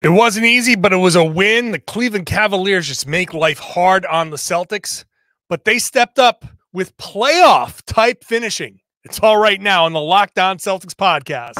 It wasn't easy, but it was a win. The Cleveland Cavaliers just make life hard on the Celtics, but they stepped up with playoff-type finishing. It's all right now on the Locked On Celtics podcast.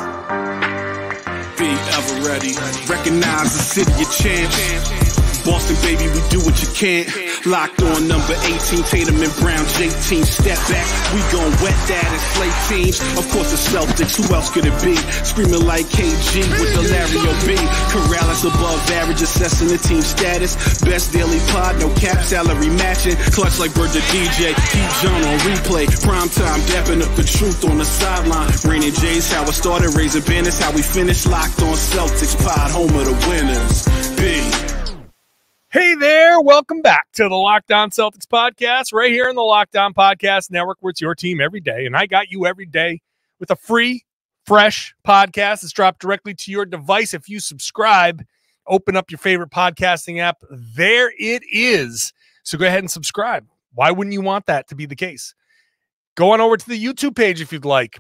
Be ever ready. Recognize the city of champs. Boston, baby, we do what you can't. Locked on number 18, Tatum and Brown, J-team, step back. We gon' wet that and slay teams. Of course, the Celtics, who else could it be? Screaming like KG with the Larry O.B. Karalis above average, assessing the team status. Best daily pod, no cap, salary matching. Clutch like Bird the DJ, Pete John on replay. Prime time, dapping up the truth on the sideline. Raining J's, how it started, raising banners, how we finished. Locked on Celtics pod, home of the winners. B. Hey there, welcome back to the Locked On Celtics podcast, right here in the Locked On Podcast Network, where it's your team every day. And I got you every day with a free, fresh podcast that's dropped directly to your device. If you subscribe, open up your favorite podcasting app, there it is. So go ahead and subscribe. Why wouldn't you want that to be the case? Go on over to the YouTube page if you'd like.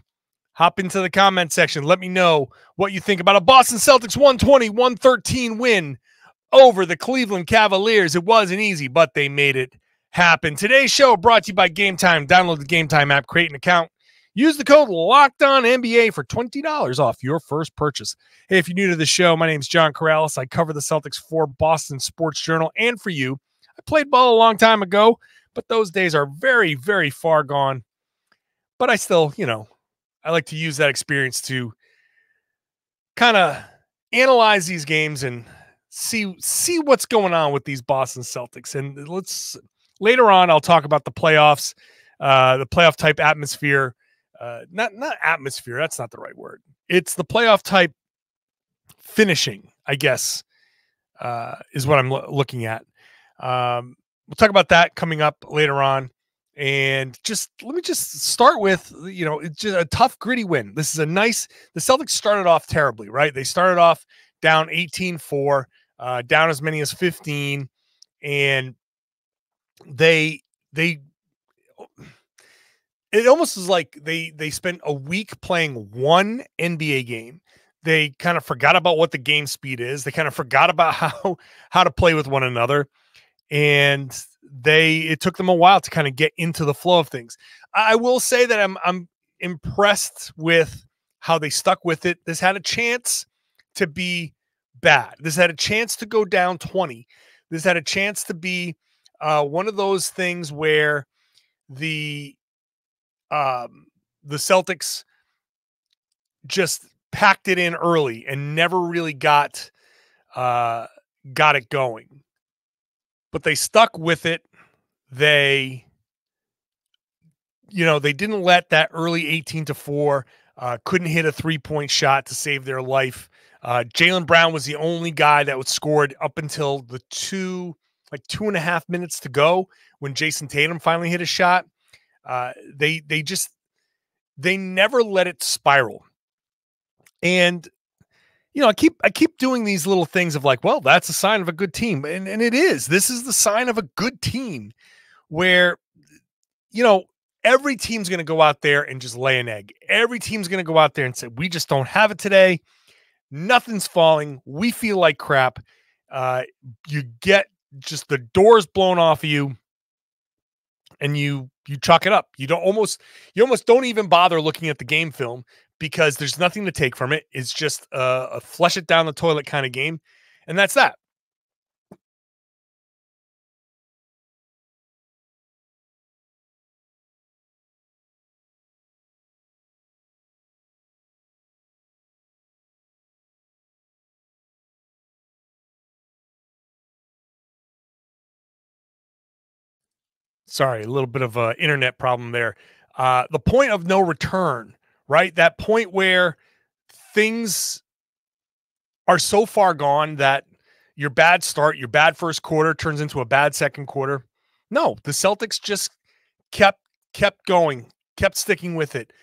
Hop into the comment section. Let me know what you think about a Boston Celtics 120-113 win over the Cleveland Cavaliers. It wasn't easy, but they made it happen. Today's show brought to you by Game Time. Download the Game Time app, create an account. Use the code LOCKEDONNBA for $20 off your first purchase. Hey, if you're new to the show, my name's John Karalis. I cover the Celtics for Boston Sports Journal and for you. I played ball a long time ago, but those days are very, very far gone. But I still, I like to use that experience to kind of analyze these games and see what's going on with these Boston Celtics. And later on, I'll talk about the playoffs, the playoff type atmosphere. Not atmosphere. That's not the right word. It's the playoff type finishing, I guess, is what I'm looking at. We'll talk about that coming up later on. And let me start with, it's just a tough, gritty win. This is the Celtics started off terribly, right? They started off down 18-4, down as many as 15. And it almost is like they spent a week playing one NBA game. They kind of forgot about what the game speed is. They kind of forgot about how to play with one another. And it took them a while to kind of get into the flow of things. I will say that I'm impressed with how they stuck with it. This had a chance to be bad. This had a chance to go down 20. This had a chance to be one of those things where the Celtics just packed it in early and never really got it going. But they stuck with it. They didn't let that early 18-4, couldn't hit a 3-point shot to save their life. Jaylen Brown was the only guy that was scored up until the 2.5 minutes to go when Jayson Tatum finally hit a shot. They never let it spiral. And I keep doing these little things of like, well, that's a sign of a good team. And it is. This is the sign of a good team where, every team's going to go out there and just lay an egg. Every team's going to go out there and say, we just don't have it today. Nothing's falling. We feel like crap. You get just the doors blown off of you and you chalk it up. You almost don't even bother looking at the game film, because there's nothing to take from it. It's just a flush it down the toilet kind of game. And that's that. Sorry, a little bit of an internet problem there. The point of no return, right? That point where things are so far gone that your bad start, your bad first quarter turns into a bad second quarter. No, the Celtics just kept going, kept sticking with it.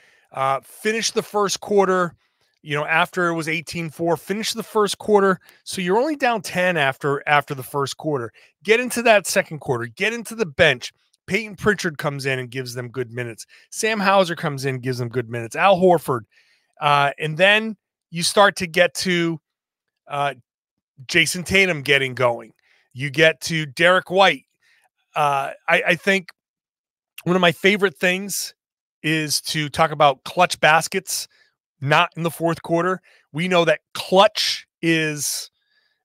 Finished the first quarter, after it was 18-4, finish the first quarter. So you're only down 10 after the first quarter. Get into that second quarter, get into the bench. Peyton Pritchard comes in and gives them good minutes. Sam Hauser comes in, gives them good minutes. Al Horford. And then you start to get to Jayson Tatum getting going. You get to Derrick White. I think one of my favorite things is to talk about clutch baskets, not in the fourth quarter. We know that clutch is,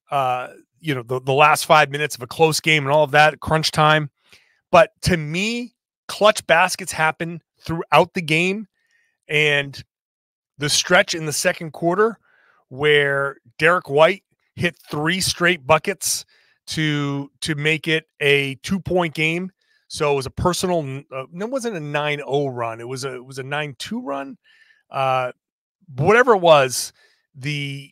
the last 5 minutes of a close game and all of that, crunch time. But to me, clutch baskets happen throughout the game, and the stretch in the second quarter where Derrick White hit 3 straight buckets to make it a 2-point game. So it was a personal. It wasn't a 9-0 run. It was a 9-2 run. Whatever it was, the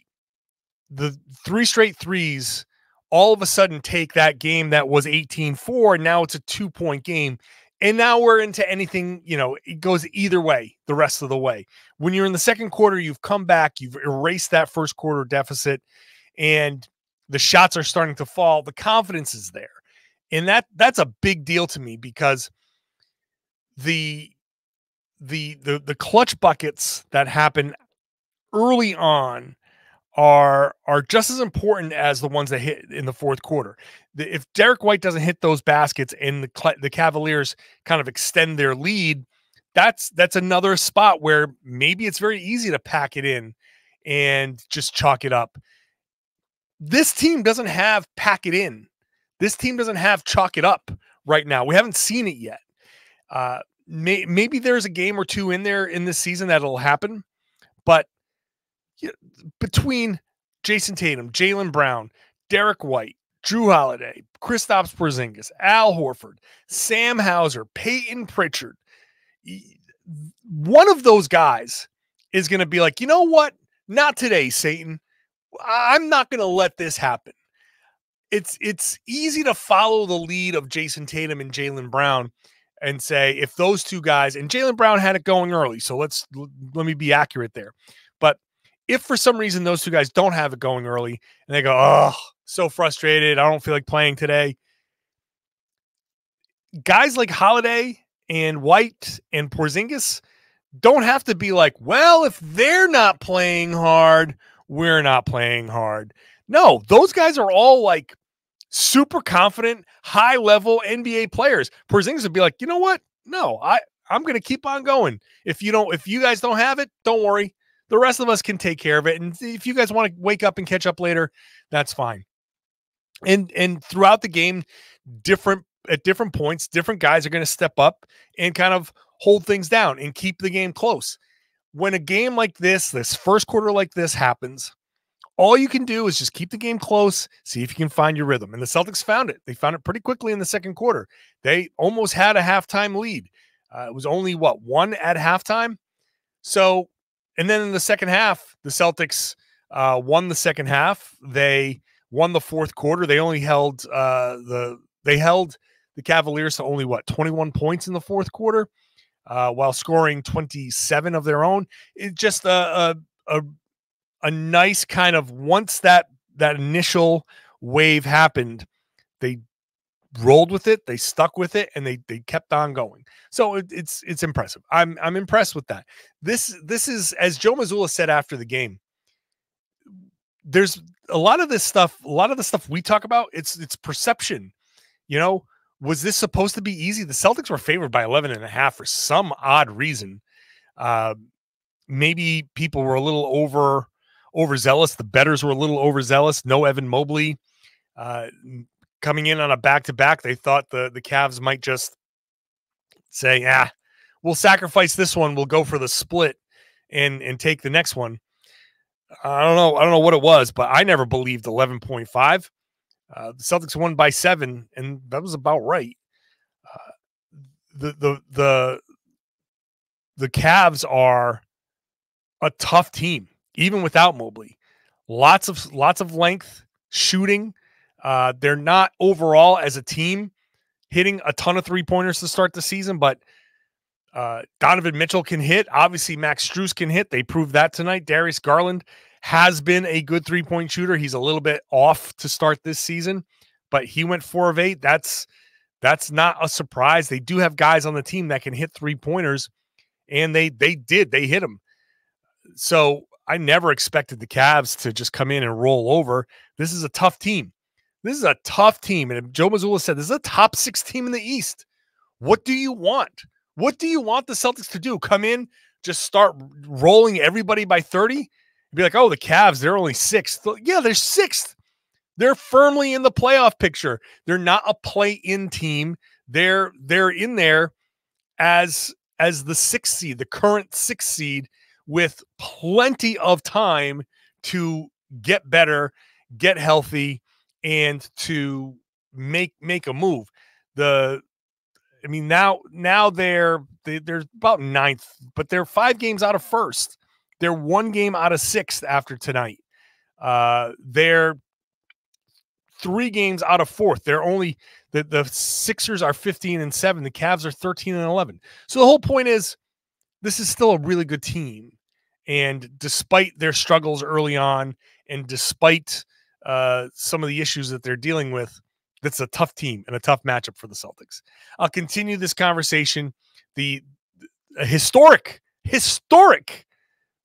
3 straight threes all of a sudden take that game that was 18-4, and now it's a 2-point game. And now we're into anything, it goes either way the rest of the way. When you're in the second quarter, you've come back, you've erased that first quarter deficit, and the shots are starting to fall. The confidence is there. And that's a big deal to me, because the clutch buckets that happen early on are just as important as the ones that hit in the fourth quarter. If Derrick White doesn't hit those baskets and the Cavaliers kind of extend their lead, that's another spot where maybe it's very easy to pack it in and just chalk it up. This team doesn't have pack it in. This team doesn't have chalk it up right now. We haven't seen it yet. Maybe there's a game or two in there in this season that'll happen, but between Jayson Tatum, Jaylen Brown, Derrick White, Jrue Holiday, Kristaps Porzingis, Al Horford, Sam Hauser, Peyton Pritchard, one of those guys is going to be like, you know what? Not today, Satan. I'm not going to let this happen. It's easy to follow the lead of Jayson Tatum and Jaylen Brown and say, if those two guys, and Jaylen Brown had it going early, so let me be accurate there. But if for some reason those two guys don't have it going early and they go, oh, so frustrated, I don't feel like playing today, guys like Holiday and White and Porzingis don't have to be like, well, if they're not playing hard, we're not playing hard. No, those guys are all like super confident, high-level NBA players. Porzingis would be like, you know what? No, I'm going to keep on going. If you guys don't have it, don't worry. The rest of us can take care of it. And if you guys want to wake up and catch up later, that's fine. And throughout the game, at different points, different guys are going to step up and kind of hold things down and keep the game close. When a game like this first quarter like this happens, all you can do is just keep the game close, see if you can find your rhythm. And the Celtics found it. They found it pretty quickly in the second quarter. They almost had a halftime lead. It was only, 1 at halftime? So, and then in the second half, the Celtics won the second half. They won the fourth quarter. They only held the Cavaliers to only 21 points in the fourth quarter, while scoring 27 of their own. It's just a nice kind of, once that initial wave happened, they rolled with it, they stuck with it, and they kept on going. So it's impressive. I'm impressed with that. This is, as Joe Mazzulla said after the game, there's a lot of the stuff we talk about, it's perception. Was this supposed to be easy? The Celtics were favored by 11.5 for some odd reason. Maybe people were a little overzealous. The bettors were a little overzealous. No Evan Mobley coming in on a back-to-back. They thought the Cavs might just say, we'll sacrifice this one. We'll go for the split and take the next one. I don't know what it was, but I never believed 11.5. The Celtics won by 7, and that was about right. The Cavs are a tough team, even without Mobley. Lots of length, shooting. They're not overall as a team hitting a ton of 3-pointers to start the season, but Donovan Mitchell can hit. Obviously, Max Strus can hit. They proved that tonight. Darius Garland has been a good 3-point shooter. He's a little bit off to start this season, but he went 4 of 8. That's not a surprise. They do have guys on the team that can hit 3-pointers, and they hit them. So I never expected the Cavs to just come in and roll over. This is a tough team. This is a tough team. And Joe Mazzulla said, this is a top 6 team in the East. What do you want? What do you want the Celtics to do? Come in, just start rolling everybody by 30? Be like, oh, the Cavs, they're only 6th. Yeah, they're 6th. They're firmly in the playoff picture. They're not a play-in team. They're in there as the 6th seed, the current 6th seed, with plenty of time to get better, get healthy, and to make a move. Now they're about 9th, but they're 5 games out of 1st. They're 1 game out of 6th after tonight. They're 3 games out of 4th. They're only the Sixers are 15-7. The Cavs are 13-11. So the whole point is, this is still a really good team. And despite their struggles early on, and despite some of the issues that they're dealing with, that's a tough team and a tough matchup for the Celtics. I'll continue this conversation. The historic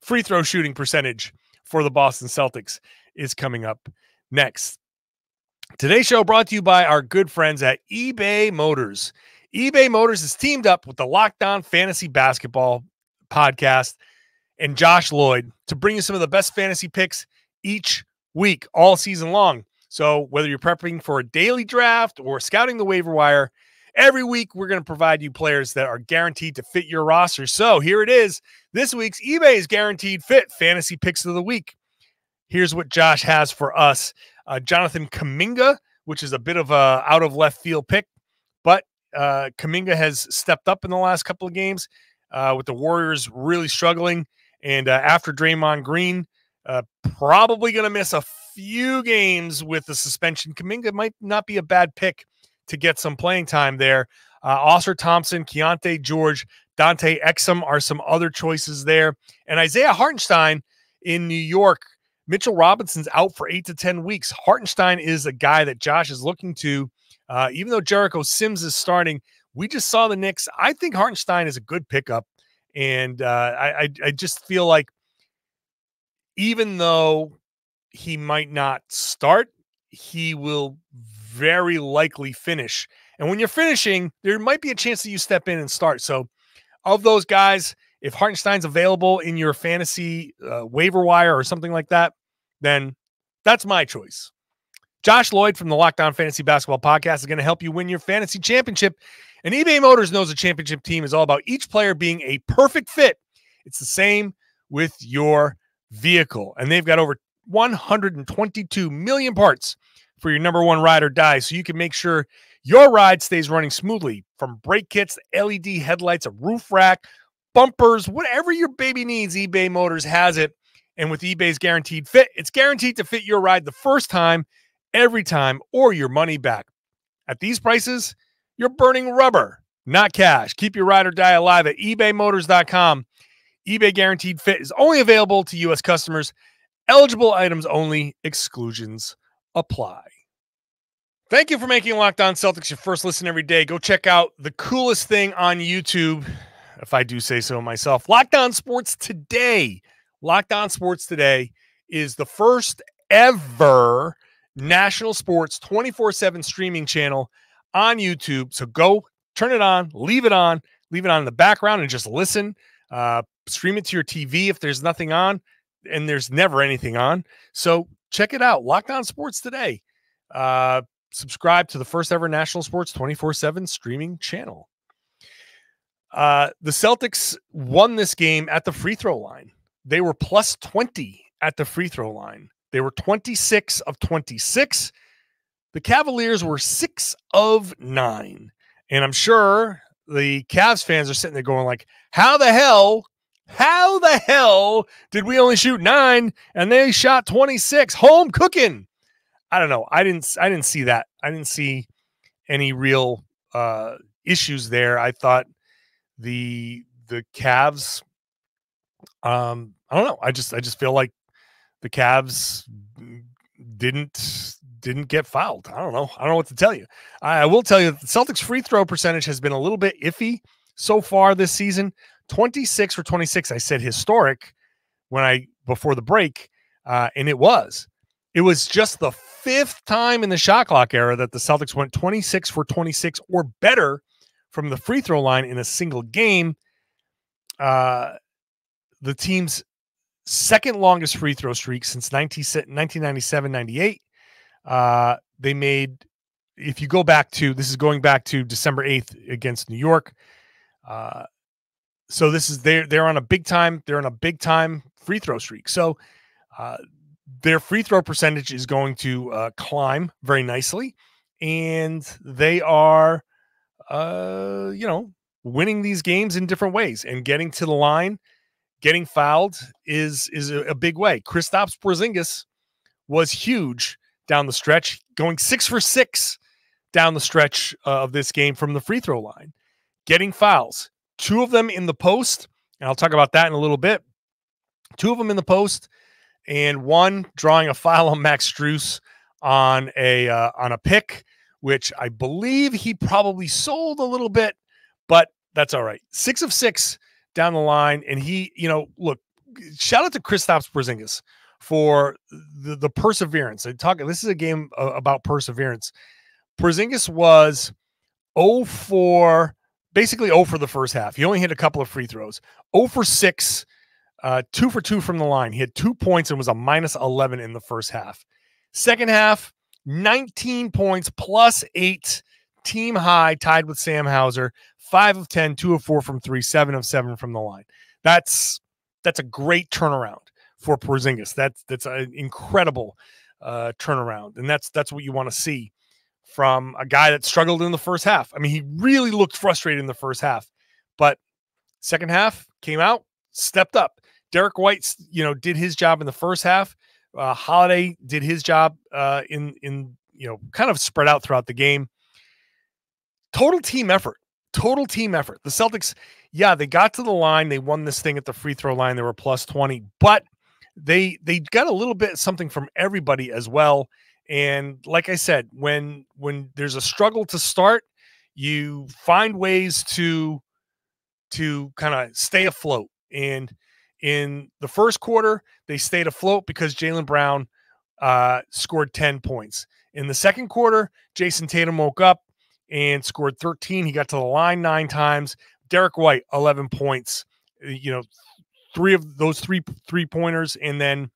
free throw shooting percentage for the Boston Celtics is coming up next. Today's show brought to you by our good friends at eBay Motors. eBay Motors is teamed up with the Locked On Fantasy Basketball podcast and Josh Lloyd to bring you some of the best fantasy picks each week, all season long. So whether you're prepping for a daily draft or scouting the waiver wire, every week we're going to provide you players that are guaranteed to fit your roster. So here it is. This week's eBay's Guaranteed Fit Fantasy Picks of the Week. Here's what Josh has for us. Jonathan Kuminga, which is a bit of a out of left field pick, but Kuminga has stepped up in the last couple of games with the Warriors really struggling. And after Draymond Green, probably going to miss a few games with the suspension, Kuminga might not be a bad pick to get some playing time there. Oscar Thompson, Keontae George, Dante Exum are some other choices there. And Isaiah Hartenstein in New York. Mitchell Robinson's out for 8 to 10 weeks. Hartenstein is a guy that Josh is looking to. Even though Jericho Sims is starting, we just saw the Knicks. I think Hartenstein is a good pickup. And I just feel like even though he might not start, he will very likely finish. And when you're finishing, there might be a chance that you step in and start. So of those guys, if Hartenstein's available in your fantasy waiver wire or something like that, then that's my choice. Josh Lloyd from the Locked On Fantasy Basketball Podcast is going to help you win your fantasy championship. And eBay Motors knows a championship team is all about each player being a perfect fit. It's the same with your vehicle. And they've got over 122 million parts for your number one ride or die, so you can make sure your ride stays running smoothly. From brake kits, LED headlights, a roof rack, bumpers, whatever your baby needs, eBay Motors has it. And with eBay's Guaranteed Fit, it's guaranteed to fit your ride the first time, every time, or your money back. At these prices, you're burning rubber, not cash. Keep your ride or die alive at ebaymotors.com. eBay Guaranteed Fit is only available to U.S. customers. Eligible items only. Exclusions apply. Thank you for making Locked On Celtics your first listen every day. Go check out the coolest thing on YouTube, if I do say so myself. Locked On Sports Today. Locked On Sports Today is the first ever national sports 24/7 streaming channel on YouTube. So go turn it on, leave it on in the background and just listen. Stream it to your TV if there's nothing on, and there's never anything on. So check it out. Locked On Sports Today. Subscribe to the first ever national sports 24/7 streaming channel. The Celtics won this game at the free throw line. They were plus 20 at the free throw line. They were 26 of 26. The Cavaliers were 6 of 9. And I'm sure the Cavs fans are sitting there going like, how the hell did we only shoot 9 and they shot 26? Home cooking. I don't know. I didn't see that. I didn't see any real issues there. I thought the Cavs, I don't know. I just feel like the Cavs didn't get fouled. I don't know what to tell you. I will tell you that the Celtics free throw percentage has been a little bit iffy so far this season. 26 for 26. I said historic when I before the break, and it was just the 5th time in the shot clock era that the Celtics went 26 for 26 or better from the free throw line in a single game. The team's second longest free throw streak since 1997-98. They made, if you go back to, this is going back to December 8th against New York. So this is, they're on a big time free throw streak. So their free throw percentage is going to climb very nicely, and they are, winning these games in different ways, and getting to the line, getting fouled is a big way. Kristaps Porzingis was huge down the stretch, going 6 for 6 down the stretch of this game from the free throw line, getting fouls, 2 of them in the post, and I'll talk about that in a little bit. 2 of them in the post, and 1 drawing a foul on Max Strus on a pick, which I believe he probably sold a little bit, but that's all right. 6 of 6 down the line, and he, look, shout out to Kristaps Porzingis for the perseverance. This is a game about perseverance. Porzingis was 0 for the first half. He only hit a couple of free throws. 0 for 6, 2 for 2 from the line. He had 2 points and was a minus 11 in the first half. Second half, 19 points plus 8, team high, tied with Sam Hauser. 5 of 10, 2 of 4 from 3, 7 of 7 from the line. That's a great turnaround for Porzingis. That's an incredible turnaround, and that's what you want to see from a guy that struggled in the first half. I mean, he really looked frustrated in the first half, but second half came out, stepped up. Derrick White, did his job in the first half. Holiday did his job in kind of spread out throughout the game. Total team effort. The Celtics, they got to the line. They won this thing at the free throw line. They were plus 20, but they got a little bit something from everybody as well. And like I said, when there's a struggle to start, you find ways to kind of stay afloat. And in the first quarter, they stayed afloat because Jaylen Brown scored 10 points. In the second quarter, Jayson Tatum woke up and scored 13. He got to the line 9 times. Derrick White, 11 points. 3 of those three-pointers, and then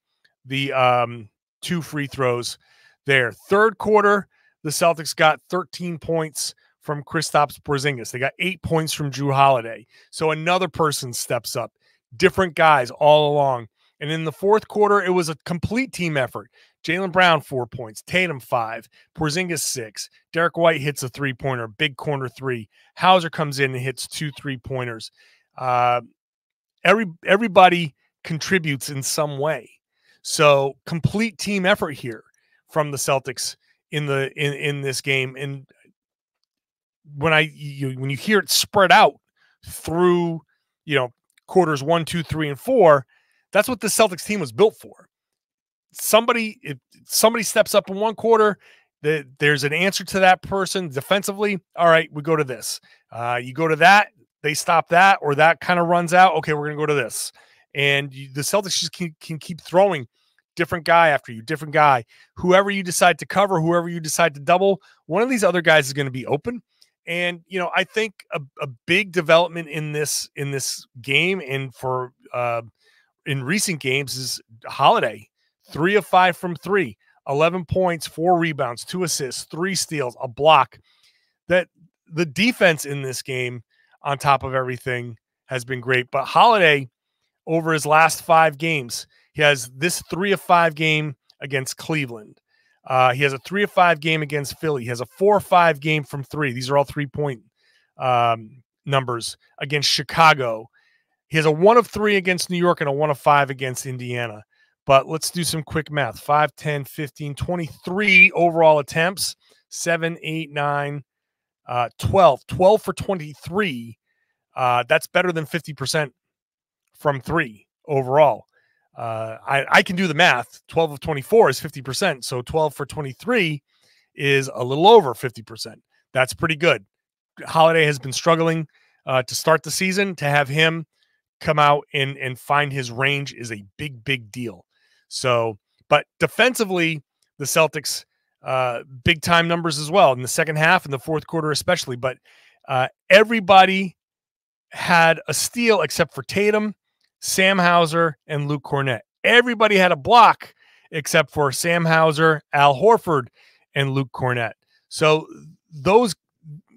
the 2 free throws there. Third quarter, the Celtics got 13 points from Kristaps Porzingis. They got 8 points from Jrue Holiday. So another person steps up. Different guys all along. And in the fourth quarter, it was a complete team effort. Jaylen Brown, 4 points. Tatum, 5. Porzingis, 6. Derrick White hits a 3-pointer, big corner 3. Hauser comes in and hits 2 3-pointers. Everybody contributes in some way. So complete team effort here from the Celtics in this game. And when you hear it spread out through, quarters 1, 2, 3, and 4, that's what the Celtics team was built for. If somebody steps up in one quarter, there's an answer to that person defensively. All right, we go to this. You go to that, they stop that, or that kind of runs out. Okay, we're going to go to this. And the Celtics just can keep throwing different guy after you, different guy. Whoever you decide to cover, whoever you decide to double, one of these other guys is going to be open. And, I think a big development in this game and for in recent games is Holiday. 3 of 5 from 3, 11 points, 4 rebounds, 2 assists, 3 steals, a block. That the defense in this game, on top of everything, has been great. But Holiday, over his last 5 games, he has this 3 of 5 game against Cleveland. He has a 3 of 5 game against Philly. He has a 4 of 5 game from 3. These are all 3-point numbers against Chicago. He has a 1 of 3 against New York and a 1 of 5 against Indiana. But let's do some quick math. 5, 10, 15, 23 overall attempts. 7, 8, 9, 12. 12 for 23. That's better than 50% from 3 overall. I can do the math. 12 of 24 is 50%. So 12 for 23 is a little over 50%. That's pretty good. Holiday has been struggling to start the season. To have him come out and find his range is a big, big deal. So, but defensively, the Celtics, big time numbers as well in the second half and the fourth quarter, especially. But everybody had a steal except for Tatum, Sam Hauser, and Luke Cornett. Everybody had a block except for Sam Hauser, Al Horford, and Luke Cornett. So those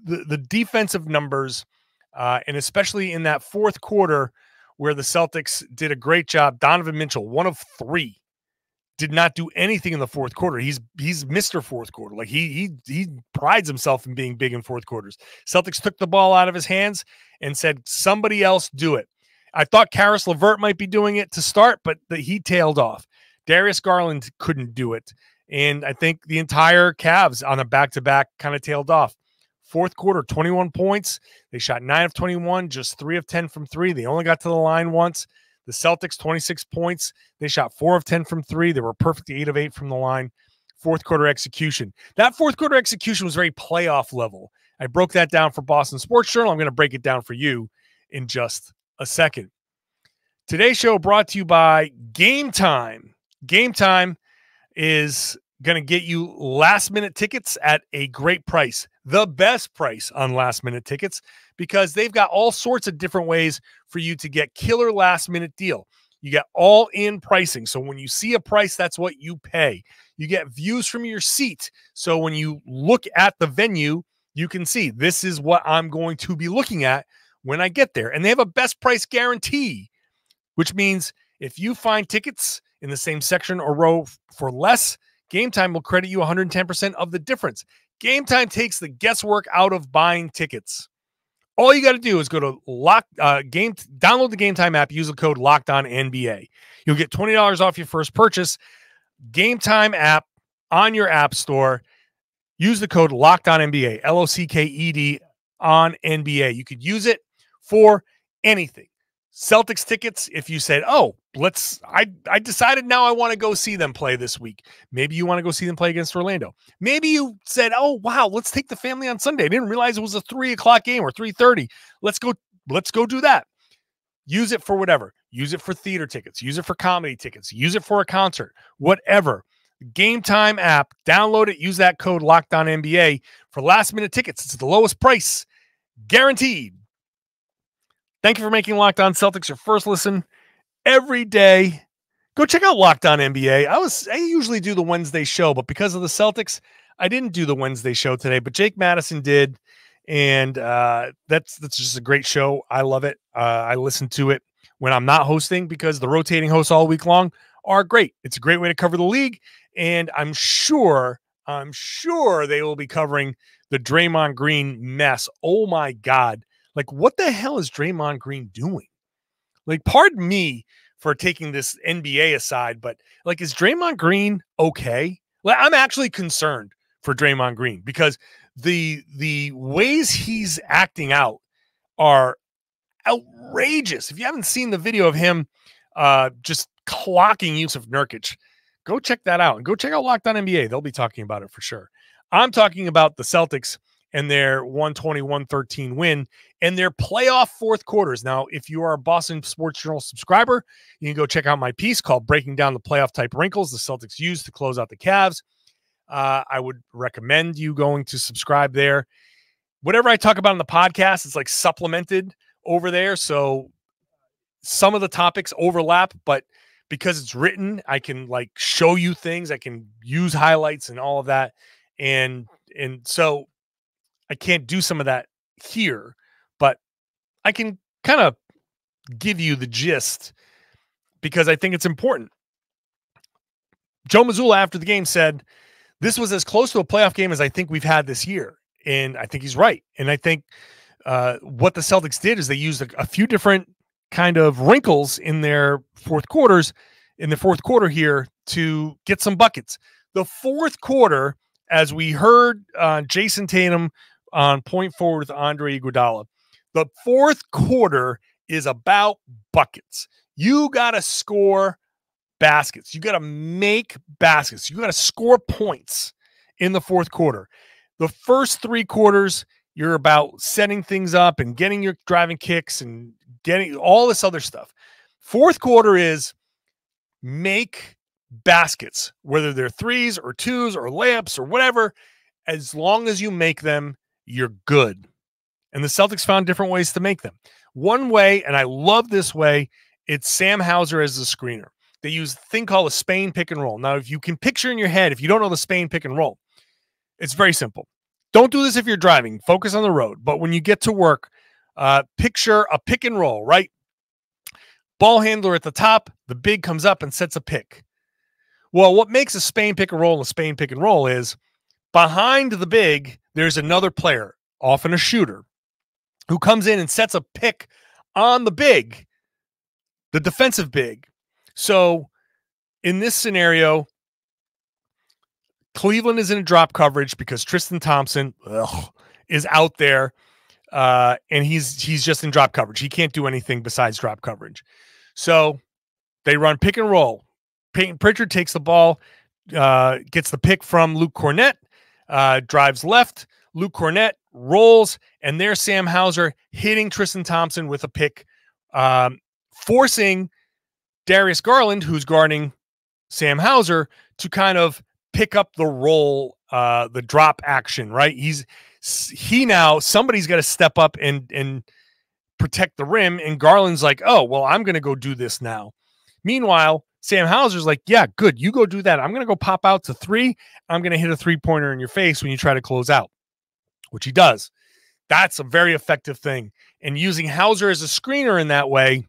the defensive numbers, and especially in that fourth quarter where the Celtics did a great job. Donovan Mitchell, 1 of 3, did not do anything in the fourth quarter. He's Mr. Fourth Quarter. Like he prides himself in being big in fourth quarters. Celtics took the ball out of his hands and said, somebody else do it. I thought Karis LeVert might be doing it to start, but he tailed off. Darius Garland couldn't do it. And I think the entire Cavs on a back-to-back kind of tailed off. Fourth quarter, 21 points. They shot 9 of 21, just 3 of 10 from 3. They only got to the line once. The Celtics, 26 points. They shot 4 of 10 from 3. They were perfectly 8 of 8 from the line. Fourth quarter execution. That fourth quarter execution was very playoff level. I broke that down for Boston Sports Journal. I'm going to break it down for you in just a second. Today's show brought to you by Game Time. Game Time is going to get you last-minute tickets at a great price, the best price on last-minute tickets, because they've got all sorts of different ways for you to get killer last-minute deal. You get all-in pricing. So when you see a price, that's what you pay. You get views from your seat. So when you look at the venue, you can see this is what I'm going to be looking at when I get there. And they have a best price guarantee, which means if you find tickets in the same section or row for less, Game Time will credit you 110% of the difference. Game Time takes the guesswork out of buying tickets. All you got to do is go to download the Game Time app, use the code LOCKEDONNBA. You'll get $20 off your first purchase. Game Time app on your app store. Use the code LOCKEDONNBA, LOCKED on NBA. You could use it for anything. Celtics tickets, if you said, oh, I decided now I want to go see them play this week. Maybe you want to go see them play against Orlando. Maybe you said, oh, wow, let's take the family on Sunday. I didn't realize it was a 3 o'clock game or 3:30. Let's go do that. Use it for whatever. Use it for theater tickets. Use it for comedy tickets. Use it for a concert, whatever. Game Time app, download it. Use that code LOCKEDONNBA for last minute tickets. It's the lowest price guaranteed. Thank you for making Locked On Celtics your first listen every day. Go check out Locked On NBA. I usually do the Wednesday show, but because of the Celtics, I didn't do the Wednesday show today, but Jake Madison did. And that's just a great show. I love it. I listen to it when I'm not hosting because the rotating hosts all week long are great. It's a great way to cover the league. And I'm sure they will be covering the Draymond Green mess. Oh my God. Like, what the hell is Draymond Green doing? Like, pardon me for taking this NBA aside, but like, is Draymond Green okay? Like, I'm actually concerned for Draymond Green because the ways he's acting out are outrageous. If you haven't seen the video of him just clocking Yusuf Nurkic, go check that out and go check out Locked On NBA. They'll be talking about it for sure. I'm talking about the Celtics and their 120-113 win and their playoff fourth quarters. Now, if you are a Boston Sports Journal subscriber, you can go check out my piece called Breaking Down the Playoff Type Wrinkles the Celtics used to close out the Cavs. I would recommend you going to subscribe there. Whatever I talk about in the podcast, it's like supplemented over there. So some of the topics overlap, but because it's written, I can like show you things. I can use highlights and all of that. And so I can't do some of that here, but I can kind of give you the gist because I think it's important. Joe Mazzulla after the game said, this was as close to a playoff game as I think we've had this year. And I think he's right. And I think what the Celtics did is they used a few different kind of wrinkles in their fourth quarter here to get some buckets. The fourth quarter, as we heard Jayson Tatum on point forward with Andre Iguodala, the fourth quarter is about buckets. You got to score baskets. You got to make baskets. You got to score points in the fourth quarter. The first 3 quarters, You're about setting things up and getting your driving kicks and getting all this other stuff. Fourth quarter is make baskets, whether they're threes or twos or layups or whatever. As long as you make them, you're good. And the Celtics found different ways to make them. One way, and I love this way, it's Sam Hauser as the screener. They use a thing called a Spain pick and roll. Now, if you can picture in your head, if you don't know the Spain pick and roll, it's very simple. Don't do this if you're driving. Focus on the road. But when you get to work, picture a pick and roll, right? Ball handler at the top, the big comes up and sets a pick. Well, what makes a Spain pick and roll a Spain pick and roll is behind the big, there's another player, often a shooter, who comes in and sets a pick on the big, the defensive big. So in this scenario, Cleveland is in a drop coverage because Tristan Thompson is out there, and he's just in drop coverage. He can't do anything besides drop coverage. So they run pick and roll. Peyton Pritchard takes the ball, gets the pick from Luke Cornett, drives left. Luke Cornett rolls, and there's Sam Hauser hitting Tristan Thompson with a pick, forcing Darius Garland, who's guarding Sam Hauser, to kind of pick up the roll, the drop action, right? Somebody's got to step up and protect the rim, and Garland's like, oh, well, I'm going to go do this now. Meanwhile, Sam Hauser's like, yeah, good, you go do that. I'm going to go pop out to three. I'm going to hit a three-pointer in your face when you try to close out, which he does. That's a very effective thing. And using Hauser as a screener in that way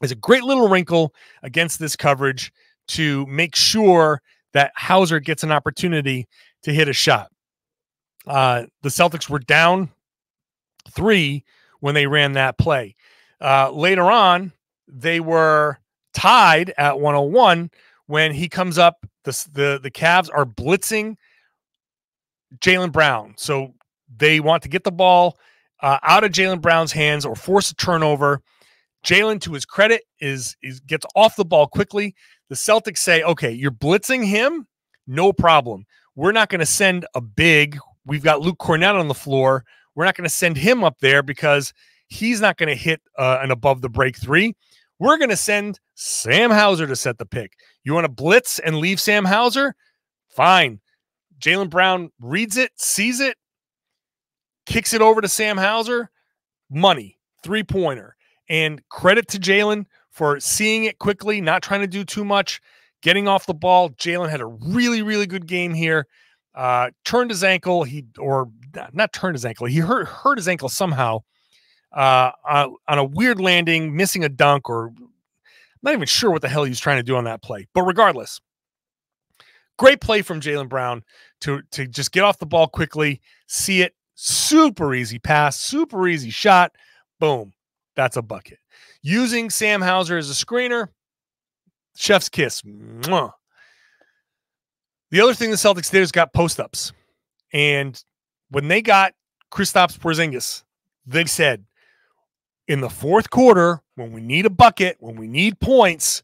is a great little wrinkle against this coverage to make sure that Hauser gets an opportunity to hit a shot. The Celtics were down 3 when they ran that play. Later on, they were tied at 101 when he comes up. The Cavs are blitzing Jaylen Brown. So they want to get the ball out of Jaylen Brown's hands or force a turnover. Jaylen, to his credit, gets off the ball quickly. The Celtics say, okay, you're blitzing him? No problem. We're not going to send a big. We've got Luke Cornett on the floor. We're not going to send him up there because he's not going to hit an above the break three. We're going to send Sam Hauser to set the pick. You want to blitz and leave Sam Hauser? Fine. Jaylen Brown reads it, sees it, kicks it over to Sam Hauser. Money, three-pointer. And credit to Jaylen for seeing it quickly, not trying to do too much, getting off the ball. Jaylen had a really, really good game here. Turned his ankle. Not turned his ankle. He hurt his ankle somehow on a weird landing, missing a dunk, or I'm not even sure what the hell he was trying to do on that play. But regardless, great play from Jaylen Brown to just get off the ball quickly, see it, super easy pass, super easy shot, boom, that's a bucket. Using Sam Hauser as a screener, chef's kiss. Mwah. The other thing the Celtics did is got post-ups. And when they got Kristaps Porzingis, they said, in the fourth quarter, when we need a bucket, when we need points,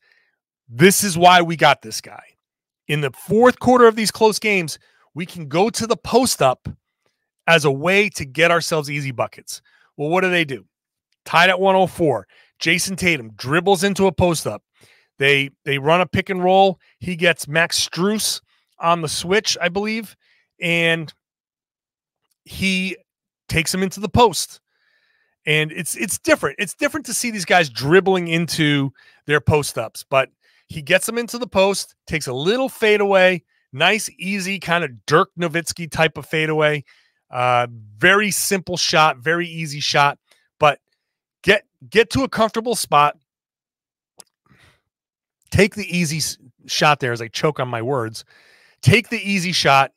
this is why we got this guy. In the fourth quarter of these close games, we can go to the post-up as a way to get ourselves easy buckets. Well, what do? Tied at 104. Jayson Tatum dribbles into a post-up. They run a pick and roll. He gets Max Strus on the switch, I believe, and he takes him into the post. And it's different. It's different to see these guys dribbling into their post-ups, but he gets them into the post, takes a little fadeaway, nice, easy, kind of Dirk Nowitzki type of fadeaway. Very simple shot, very easy shot, but get to a comfortable spot. Take the easy shot there as I choke on my words. Take the easy shot.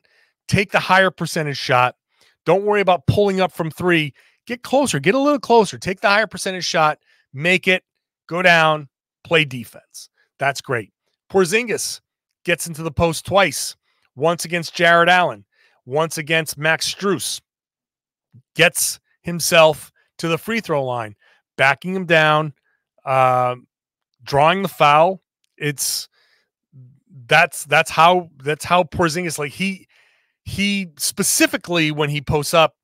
Take the higher percentage shot. Don't worry about pulling up from three. Get closer. Get a little closer. Take the higher percentage shot. Make it. Go down. Play defense. That's great. Porzingis gets into the post twice. Once against Jared Allen. Once against Max Strus. Gets himself to the free throw line. Backing him down. Drawing the foul. That's how Porzingis, like he specifically when he posts up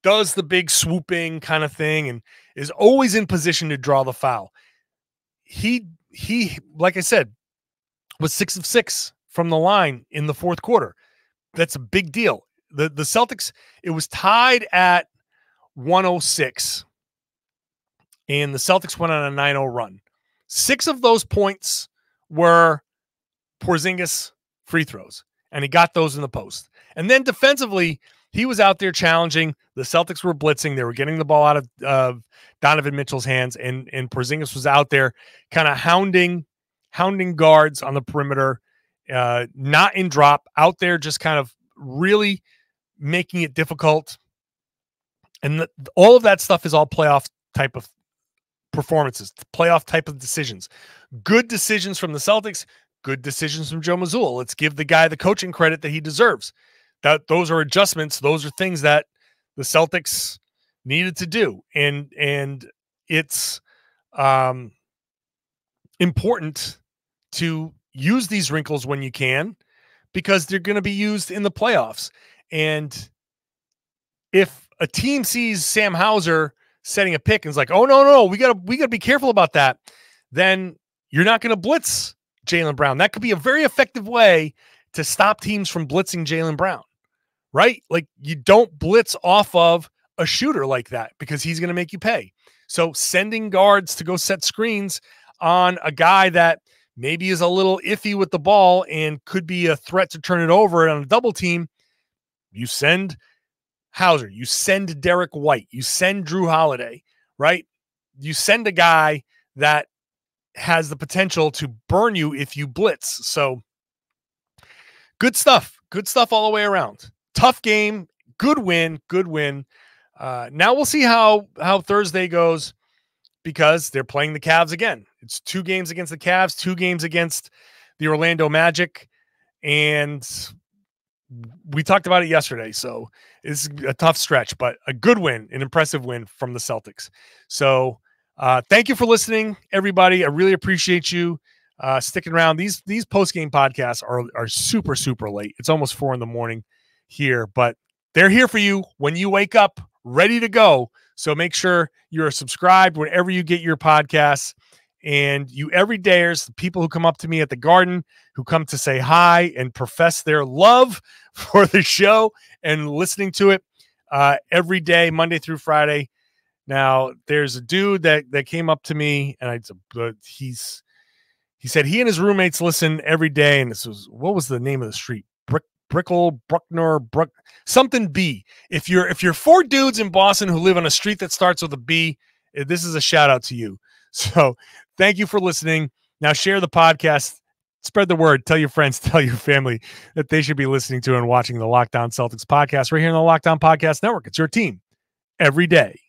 does the big swooping kind of thing and is always in position to draw the foul. He, like I said, was 6 of 6 from the line in the fourth quarter. That's a big deal. The Celtics, it was tied at 106, and the Celtics went on a 9-0 run. 6 of those points were Porzingis free throws, and he got those in the post. And then defensively, he was out there challenging. The Celtics were blitzing. They were getting the ball out of Donovan Mitchell's hands, and Porzingis was out there kind of hounding guards on the perimeter, not in drop, out there just kind of really making it difficult. And all of that stuff is all playoff type of performances, playoff type of decisions. Good decisions from the Celtics, good decisions from Joe Mazzulla. Let's give the guy the coaching credit that he deserves. Those are adjustments. Those are things that the Celtics needed to do. And it's important to use these wrinkles when you can, because they're going to be used in the playoffs. And if a team sees Sam Hauser setting a pick and is like, oh, no, we gotta be careful about that, then you're not going to blitz Jaylen Brown. That could be a very effective way to stop teams from blitzing Jaylen Brown, right? Like, you don't blitz off of a shooter like that because he's going to make you pay. So sending guards to go set screens on a guy that maybe is a little iffy with the ball and could be a threat to turn it over on a double team, you send Hauser, you send Derrick White, you send Jrue Holiday, right? You send a guy that has the potential to burn you if you blitz. So good stuff all the way around. Tough game, good win. Now we'll see how Thursday goes, because they're playing the Cavs again. It's 2 games against the Cavs, 2 games against the Orlando Magic, and we talked about it yesterday. So it's a tough stretch, but a good win, an impressive win from the Celtics. So thank you for listening, everybody. I really appreciate you sticking around. These post-game podcasts are super, super late. It's almost 4 a.m. here, but they're here for you when you wake up ready to go. So make sure you're subscribed wherever you get your podcasts. And you everydayers, the people who come up to me at the Garden, who come to say hi and profess their love for the show and listening to it every day, Monday through Friday. Now, there's a dude that came up to me, and he said he and his roommates listen every day. And this was, what was the name of the street? Bruckner, something B. If you're 4 dudes in Boston who live on a street that starts with a B, this is a shout out to you. So thank you for listening. Now share the podcast, spread the word, tell your friends, tell your family that they should be listening to and watching the Locked On Celtics podcast right here on the Locked On Podcast Network. It's your team every day.